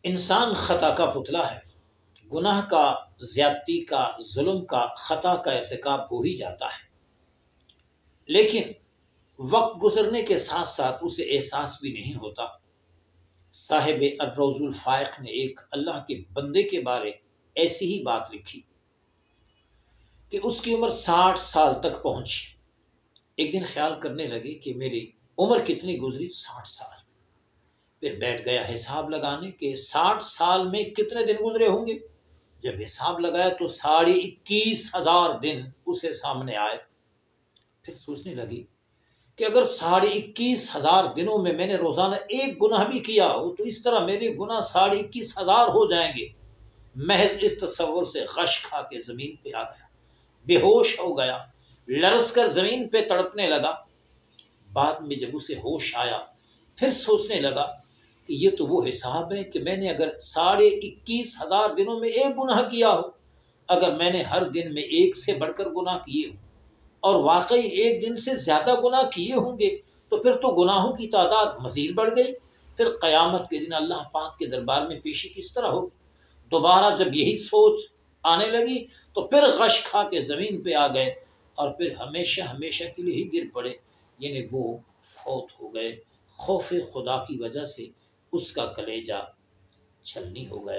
انسان خطا کا پتلا ہے، گناہ کا، زیادتی کا، ظلم کا، خطا کا ارتکاب ہو ہی جاتا ہے، لیکن وقت گزرنے کے ساتھ ساتھ اسے احساس بھی نہیں ہوتا۔ صاحب الروض الفائق نے ایک اللہ کے بندے کے بارے ایسی ہی بات لکھی کہ اس کی عمر 60 سال تک پہنچی۔ ایک دن خیال کرنے لگے کہ میری عمر کتنی گزری، 60 سال۔ پھر بیٹھ گیا حساب لگانے کہ 60 سال میں کتنے دن گزرے ہوں گے۔ جب حساب لگایا تو 21,500 دن اسے سامنے آئے۔ پھر سوچنے لگی کہ اگر 21,500 دنوں میں نے روزانہ ایک گناہ بھی کیا ہو تو اس طرح میرے گناہ 21,000 ہو جائیں گے۔ محض اس تصور سے غش کھا کے زمین پہ آ گیا، بے ہوش ہو گیا، لرز کر زمین پہ تڑپنے لگا۔ بعد میں جب اسے ہوش آیا پھر سوچنے لگا کہ یہ تو وہ حساب ہے کہ میں نے اگر 21,500 دنوں میں ایک گناہ کیا ہو، اگر میں نے ہر دن میں ایک سے بڑھ کر گناہ کیے ہوں اور واقعی ایک دن سے زیادہ گناہ کیے ہوں گے تو پھر تو گناہوں کی تعداد مزید بڑھ گئی۔ پھر قیامت کے دن اللہ پاک کے دربار میں پیشی کس طرح ہوگی؟ دوبارہ جب یہی سوچ آنے لگی تو پھر غش کھا کے زمین پہ آ گئے اور پھر ہمیشہ ہمیشہ کے لیے ہی گر پڑے، یعنی وہ فوت ہو گئے۔ خوف خدا کی وجہ سے اس کا کلیجہ چھلنی ہو گیا۔